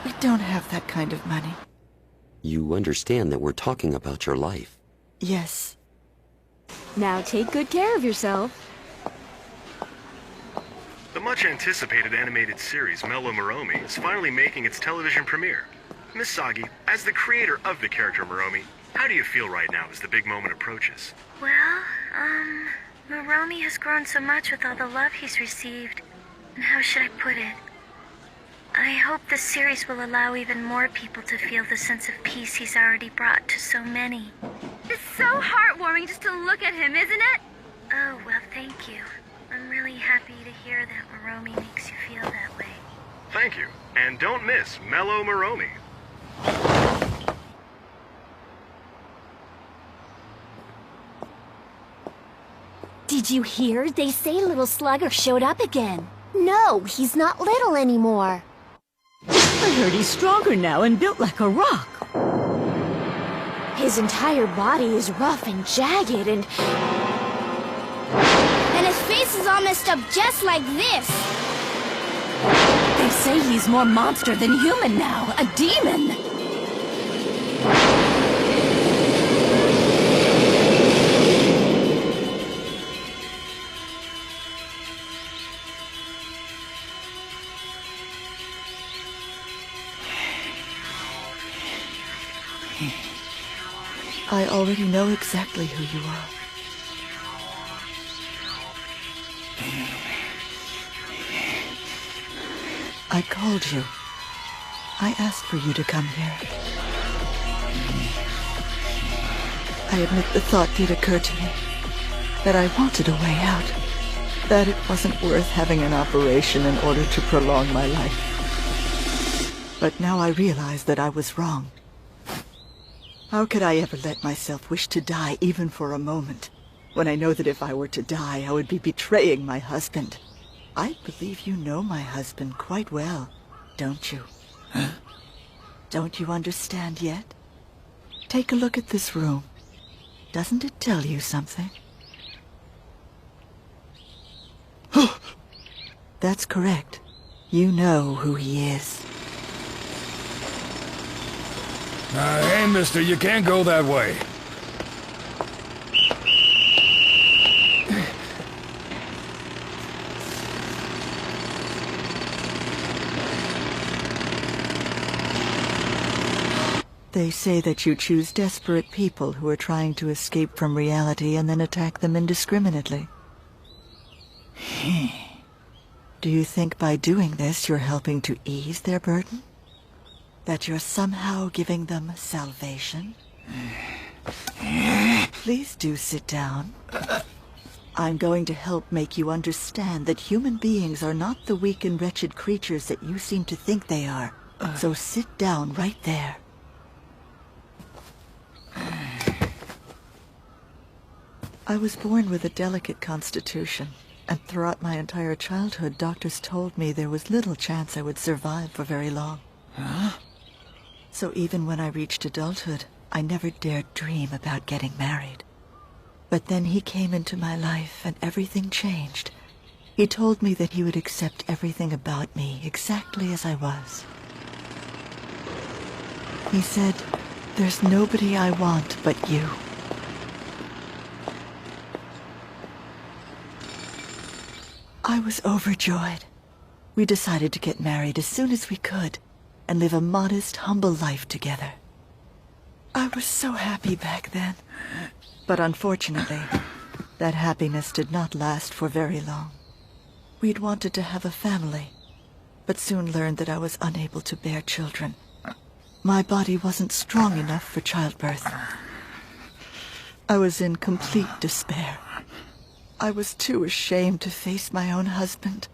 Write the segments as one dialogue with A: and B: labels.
A: We don't have that kind of money.
B: You understand that we're talking about your life.
A: Yes.
C: Now take good care of yourself.
D: The much-anticipated animated series Mellow Moromi is finally making its television premiere. Miss Sagi, as the creator of the character Moromi, how do you feel right now as the big moment approaches?
E: Well, Moromi has grown so much with all the love he's received. And how should I put it? I hope this series will allow even more people to feel the sense of peace he's already brought to so many.
F: It's so heartwarming just to look at him, isn't it?
E: Oh, well, thank you. I'm really happy to hear that Moromi makes you feel that way.
D: Thank you. And don't miss Mellow Moromi.
C: Did you hear? They say Little Slugger showed up again.
G: No, he's not little anymore.
H: I heard he's stronger now and built like a rock.
C: His entire body is rough and jagged and
G: his face is all messed up just like this.
H: They say he's more monster than human now, a demon.
A: I already know exactly who you are. I called you. I asked for you to come here. I admit the thought did occur to me that I wanted a way out, that it wasn't worth having an operation in order to prolong my life. But now I realize that I was wrong. How could I ever let myself wish to die even for a moment, when I know that if I were to die, I would be betraying my husband? I believe you know my husband quite well, don't you? Huh? Don't you understand yet? Take a look at this room. Doesn't it tell you something? That's correct. You know who he is.
I: Hey, mister, you can't go that way.
A: They say that you choose desperate people who are trying to escape from reality and then attack them indiscriminately. Do you think by doing this you're helping to ease their burden? That you're somehow giving them salvation? Please do sit down. I'm going to help make you understand that human beings are not the weak and wretched creatures that you seem to think they are. So sit down right there. I was born with a delicate constitution, and throughout my entire childhood, doctors told me there was little chance I would survive for very long. Huh? So even when I reached adulthood, I never dared dream about getting married. But then he came into my life and everything changed. He told me that he would accept everything about me exactly as I was. He said, "There's nobody I want but you." I was overjoyed. We decided to get married as soon as we could and live a modest, humble life together. I was so happy back then. But unfortunately, that happiness did not last for very long. We'd wanted to have a family, but soon learned that I was unable to bear children. My body wasn't strong enough for childbirth. I was in complete despair. I was too ashamed to face my own husband,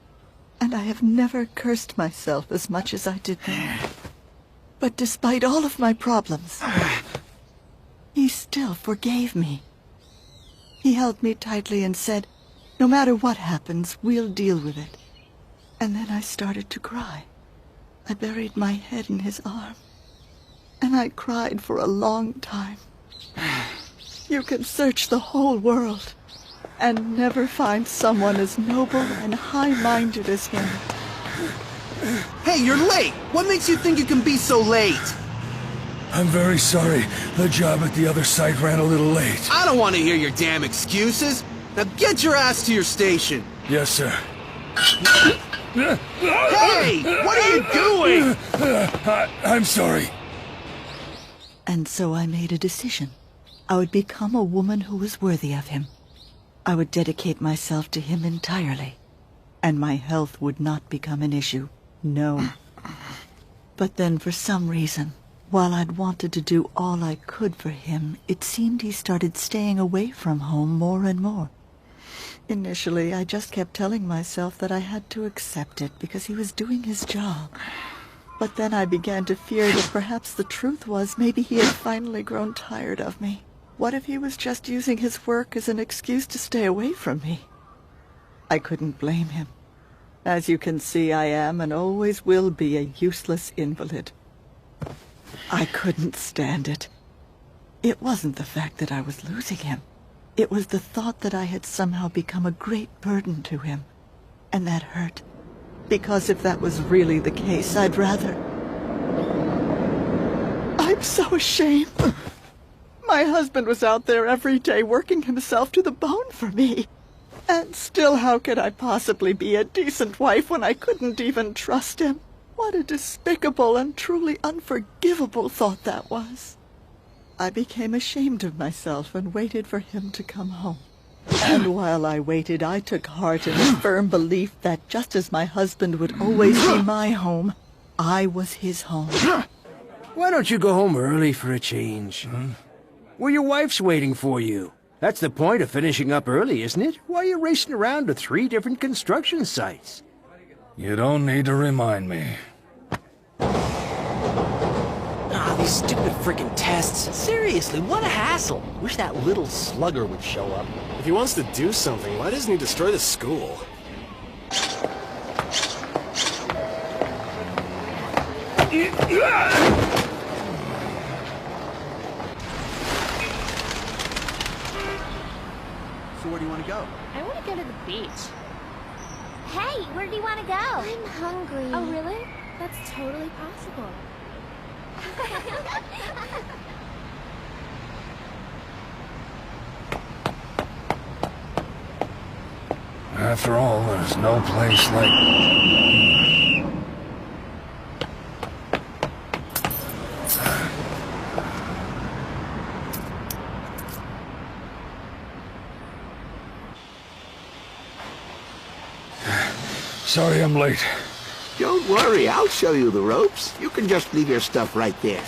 A: and I have never cursed myself as much as I did then. But despite all of my problems, he still forgave me. He held me tightly and said, "No matter what happens, we'll deal with it." And then I started to cry. I buried my head in his arm, and I cried for a long time. You can search the whole world and never find someone as noble and high-minded as him.
J: Hey, you're late! What makes you think you can be so late?
I: I'm very sorry. The job at the other site ran a little late.
J: I don't want to hear your damn excuses. Now get your ass to your station.
I: Yes, sir.
J: Hey! What are you doing?
I: I'm sorry.
A: And so I made a decision. I would become a woman who was worthy of him. I would dedicate myself to him entirely. And my health would not become an issue. No. But then for some reason, while I'd wanted to do all I could for him, it seemed he started staying away from home more and more. Initially, I just kept telling myself that I had to accept it because he was doing his job. But then I began to fear that perhaps the truth was maybe he had finally grown tired of me. What if he was just using his work as an excuse to stay away from me? I couldn't blame him. As you can see, I am and always will be a useless invalid. I couldn't stand it. It wasn't the fact that I was losing him. It was the thought that I had somehow become a great burden to him. And that hurt. Because if that was really the case, I'd rather... I'm so ashamed. My husband was out there every day working himself to the bone for me. And still, how could I possibly be a decent wife when I couldn't even trust him? What a despicable and truly unforgivable thought that was. I became ashamed of myself and waited for him to come home. And while I waited, I took heart in the firm belief that just as my husband would always be my home, I was his home.
K: Why don't you go home early for a change? Well, your wife's waiting for you. That's the point of finishing up early, isn't it? Why are you racing around to 3 different construction sites?
I: You don't need to remind me.
L: Ah, these stupid freaking tests. Seriously, what a hassle. Wish that little slugger would show up.
D: If he wants to do something, why doesn't he destroy the school?
J: So where do you want to go?
F: I want to go to the beach.
C: Hey, where do you want to go?
G: I'm hungry.
F: Oh, really? That's totally possible.
I: After all, there's no place like... Sorry I'm late.
M: Don't worry, I'll show you the ropes. You can just leave your stuff right there.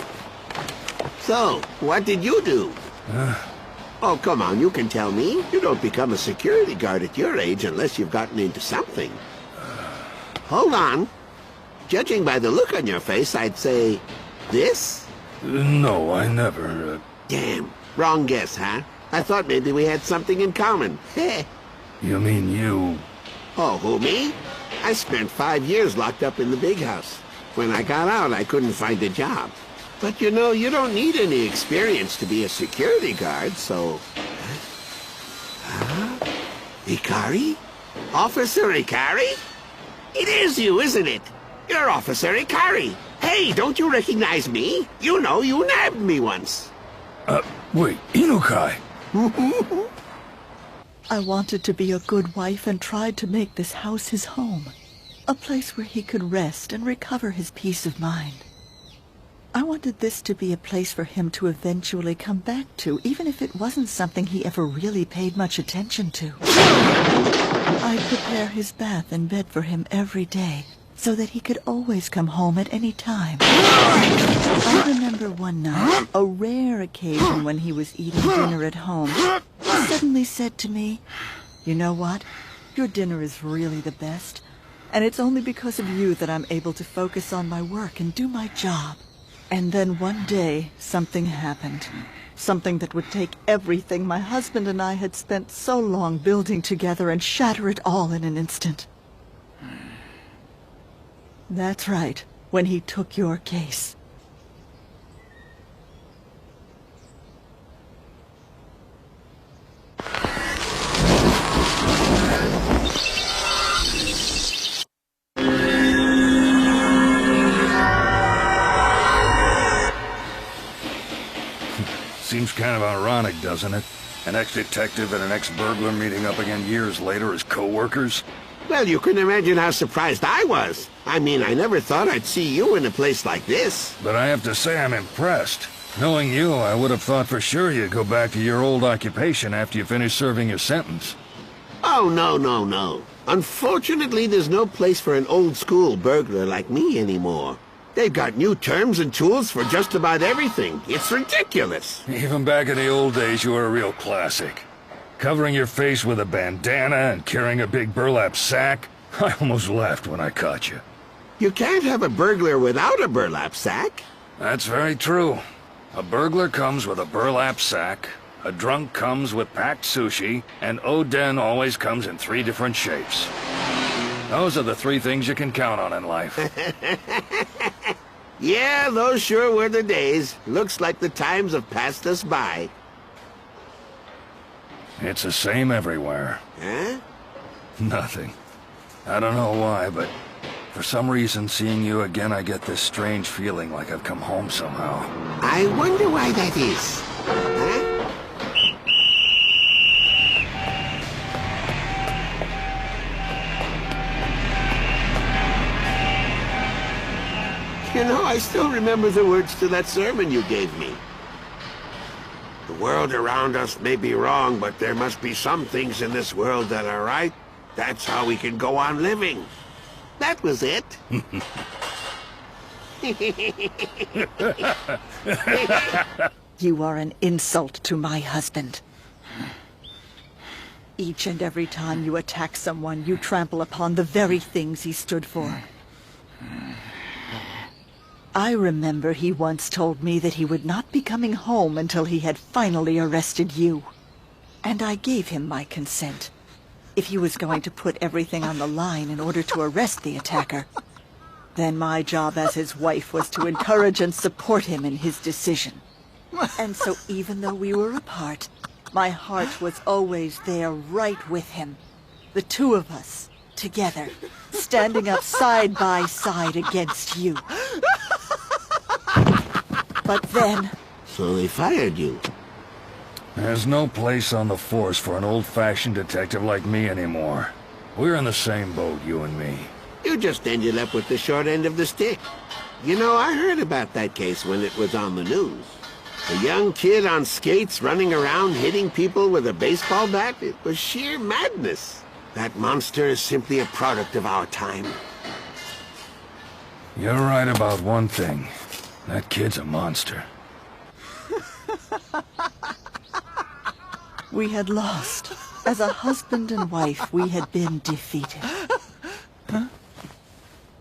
M: So, what did you do? Oh, come on, you can tell me. You don't become a security guard at your age unless you've gotten into something. Hold on. Judging by the look on your face, I'd say... this?
I: No, I never...
M: Damn, wrong guess, huh? I thought maybe we had something in common. Heh.
I: You mean you...
M: Oh, who, me? I spent 5 years locked up in the big house. When I got out, I couldn't find a job. But you know, you don't need any experience to be a security guard, so... Huh? Ikari? Officer Ikari? It is you, isn't it? You're Officer Ikari. Hey, don't you recognize me? You know, you nabbed me once.
I: Wait, Inukai?
A: I wanted to be a good wife and tried to make this house his home. A place where he could rest and recover his peace of mind. I wanted this to be a place for him to eventually come back to, even if it wasn't something he ever really paid much attention to. I'd prepare his bath and bed for him every day, so that he could always come home at any time. I remember one night, a rare occasion when he was eating dinner at home, he suddenly said to me, "You know what? Your dinner is really the best, and it's only because of you that I'm able to focus on my work and do my job." And then one day, something happened. Something that would take everything my husband and I had spent so long building together and shatter it all in an instant. That's right, when he took your case.
I: Seems kind of ironic, doesn't it? An ex-detective and an ex-burglar meeting up again years later as co-workers?
M: Well, you can imagine how surprised I was. I mean, I never thought I'd see you in a place like this.
I: But I have to say I'm impressed. Knowing you, I would have thought for sure you'd go back to your old occupation after you finish serving your sentence.
M: Oh, no. Unfortunately, there's no place for an old-school burglar like me anymore. They've got new terms and tools for just about everything. It's ridiculous.
I: Even back in the old days, you were a real classic. Covering your face with a bandana and carrying a big burlap sack. I almost laughed when I caught you.
M: You can't have a burglar without a burlap sack.
I: That's very true. A burglar comes with a burlap sack, a drunk comes with packed sushi, and Oden always comes in 3 different shapes. Those are the 3 things you can count on in life.
M: Yeah, those sure were the days. Looks like the times have passed us by.
I: It's the same everywhere.
M: Huh?
I: Nothing. I don't know why, but for some reason, seeing you again, I get this strange feeling like I've come home somehow.
M: I wonder why that is. Huh? You know, I still remember the words to that sermon you gave me. The world around us may be wrong, but there must be some things in this world that are right. That's how we can go on living. That was it.
A: You are an insult to my husband. Each and every time you attack someone, you trample upon the very things he stood for. I remember he once told me that he would not be coming home until he had finally arrested you. And I gave him my consent. If he was going to put everything on the line in order to arrest the attacker, then my job as his wife was to encourage and support him in his decision. And so even though we were apart, my heart was always there right with him. The 2 of us, together, standing up side by side against you. But then...
M: So they fired you.
I: There's no place on the force for an old-fashioned detective like me anymore. We're in the same boat, you and me.
M: You just ended up with the short end of the stick. You know, I heard about that case when it was on the news. A young kid on skates running around hitting people with a baseball bat. It was sheer madness. That monster is simply a product of our time.
I: You're right about one thing. That kid's a monster.
A: We had lost. As a husband and wife, we had been defeated. Huh?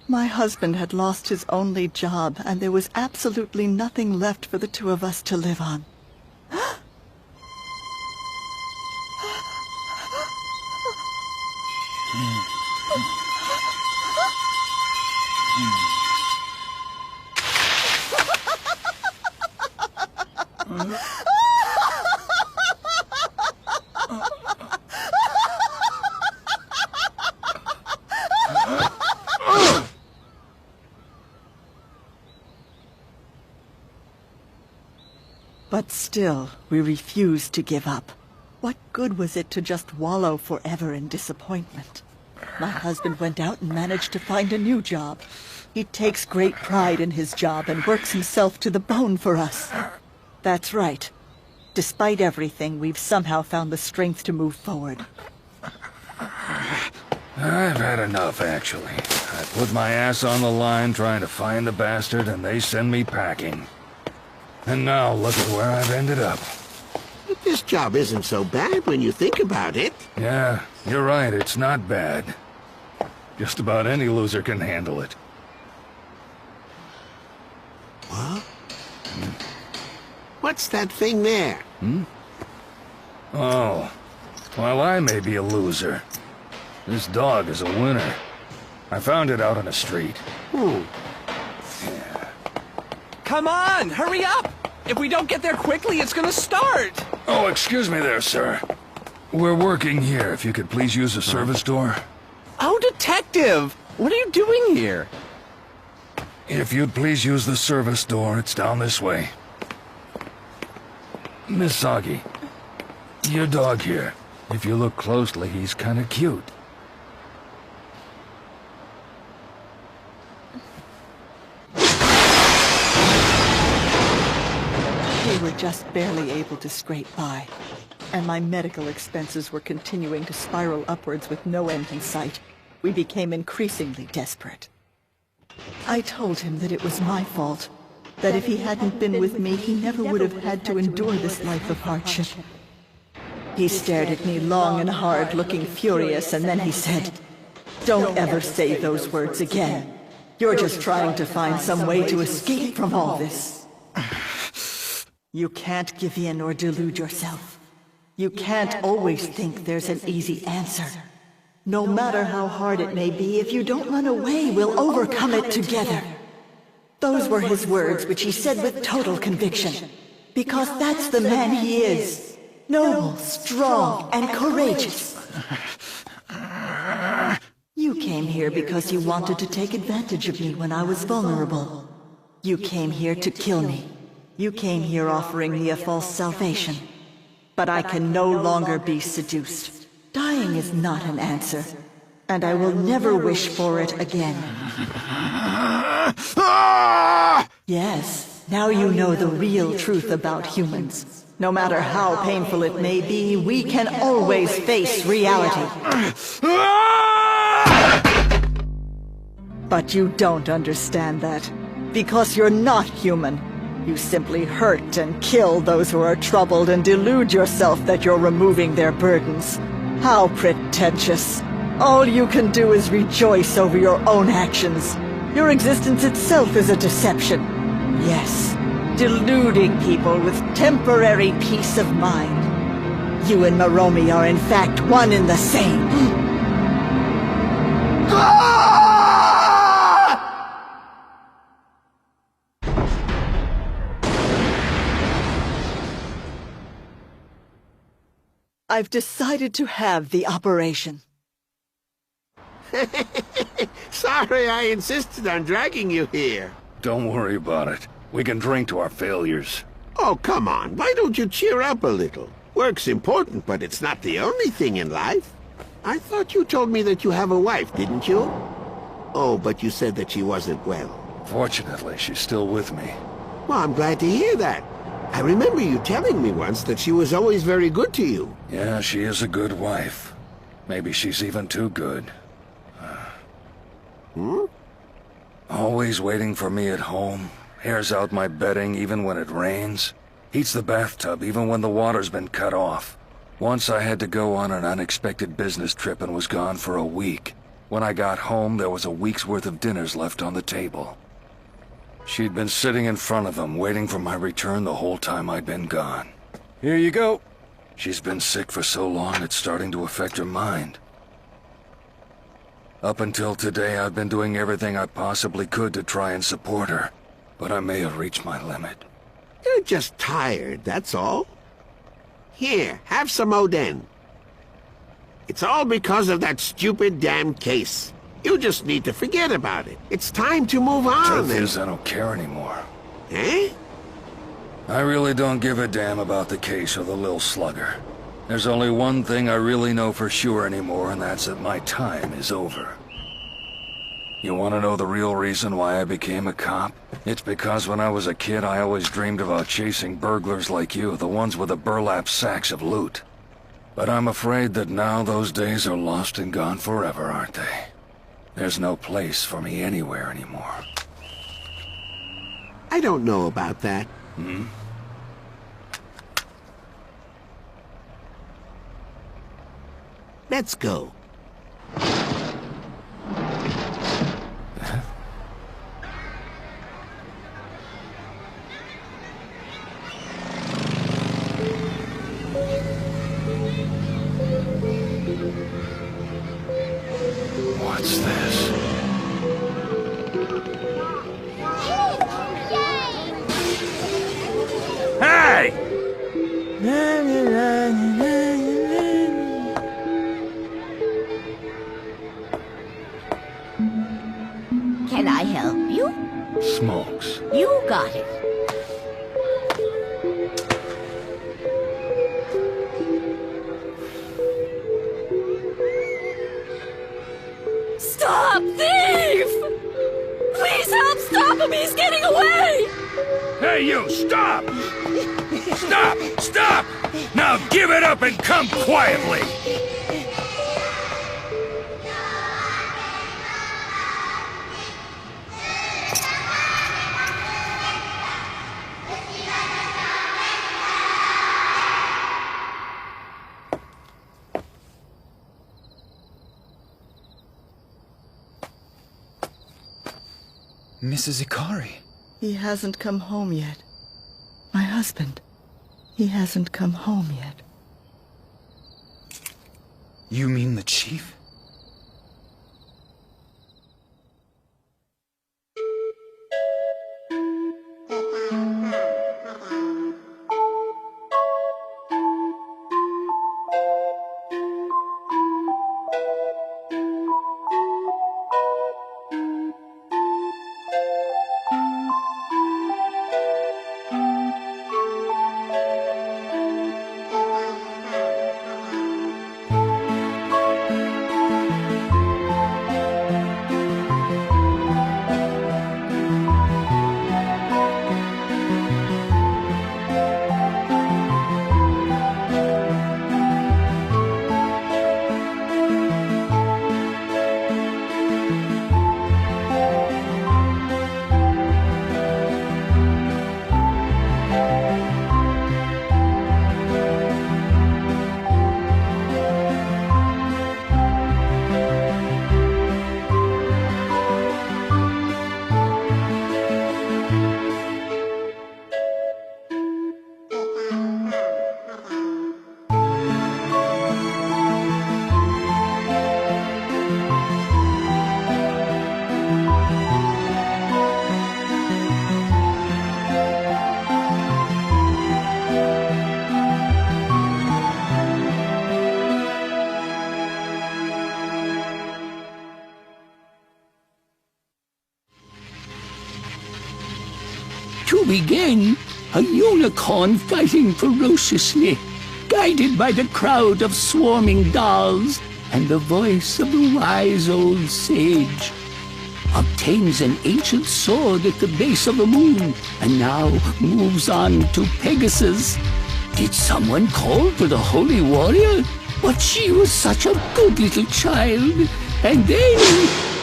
A: My husband had lost his only job, and there was absolutely nothing left for the 2 of us to live on. But still, we refused to give up. What good was it to just wallow forever in disappointment? My husband went out and managed to find a new job. He takes great pride in his job and works himself to the bone for us. That's right. Despite everything, we've somehow found the strength to move forward.
I: I've had enough, actually. I put my ass on the line trying to find the bastard, and they send me packing. And now look at where I've ended up.
M: But this job isn't so bad when you think about it.
I: Yeah, you're right, it's not bad. Just about any loser can handle it.
M: What? What's that thing there?
I: Oh, well, I may be a loser. This dog is a winner. I found it out on the street.
L: Come on, hurry up! If we don't get there quickly, it's gonna start!
I: Oh, excuse me there, sir. We're working here. If you could please use the service door.
L: Oh, detective! What are you doing here?
I: If you'd please use the service door, it's down this way. Misagi, your dog here. If you look closely, he's kind of cute.
A: We were just barely able to scrape by, and my medical expenses were continuing to spiral upwards with no end in sight. We became increasingly desperate. I told him that it was my fault, that if he hadn't been with me, he never would have had to endure this life of hardship. He stared at me long and hard, looking furious, and then he said, "Don't ever say those words again. You're just trying to find some way to escape from all this. You can't give in or delude yourself. You can't always think there's an easy answer. No matter how hard it may be, if you don't run away, we'll overcome it together." Those were his words, which he said with total conviction. Because that's the man he is. Noble, strong, and courageous. You came here because you wanted to take advantage of me when I was vulnerable. You came here to kill me. You came here offering me a false salvation. But I can no longer be seduced. Dying is not an answer, and I will never wish for it again. Yes, now you know the real truth about humans. No matter how painful it may be, we can always face reality. But you don't understand that, because you're not human. You simply hurt and kill those who are troubled and delude yourself that you're removing their burdens. How pretentious. All you can do is rejoice over your own actions. Your existence itself is a deception. Yes, deluding people with temporary peace of mind. You and Moromi are in fact one and the same. I've decided to have the operation.
M: Sorry I insisted on dragging you here.
I: Don't worry about it. We can drink to our failures.
M: Oh, come on. Why don't you cheer up a little? Work's important, but it's not the only thing in life. I thought you told me that you have a wife, didn't you? Oh, but you said that she wasn't well.
I: Fortunately, she's still with me.
M: Well, I'm glad to hear that. I remember you telling me once that she was always very good to you.
I: Yeah, she is a good wife. Maybe she's even too good. Always waiting for me at home. Airs out my bedding even when it rains. Heats the bathtub even when the water's been cut off. Once I had to go on an unexpected business trip and was gone for a week. When I got home, there was a week's worth of dinners left on the table. She'd been sitting in front of them, waiting for my return the whole time I'd been gone.
K: Here you go.
I: She's been sick for so long, it's starting to affect her mind. Up until today, I've been doing everything I possibly could to try and support her. But I may have reached my limit.
M: You're just tired, that's all. Here, have some Oden. It's all because of that stupid damn case. You just need to forget about it. It's time to move on.
I: Truth is, I don't care anymore.
M: Eh?
I: I really don't give a damn about the case or the little slugger. There's only one thing I really know for sure anymore, and that's that my time is over. You want to know the real reason why I became a cop? It's because when I was a kid, I always dreamed about chasing burglars like you, the ones with the burlap sacks of loot. But I'm afraid that now those days are lost and gone forever, aren't they? There's no place for me anywhere anymore.
M: I don't know about that. Let's go.
I: What's this?
K: Hey!
H: Can I help you?
I: Smokes.
H: You got it.
I: Hey, you, stop! Stop! Stop! Now give it up and come quietly!
N: Mrs. Ikari.
A: He hasn't come home yet. My husband. He hasn't come home yet.
N: You mean the chief?
O: To begin, a unicorn fighting ferociously, guided by the crowd of swarming dolls and the voice of the wise old sage. Obtains an ancient sword at the base of the moon, and now moves on to Pegasus. Did someone call for the holy warrior? But she was such a good little child. And then...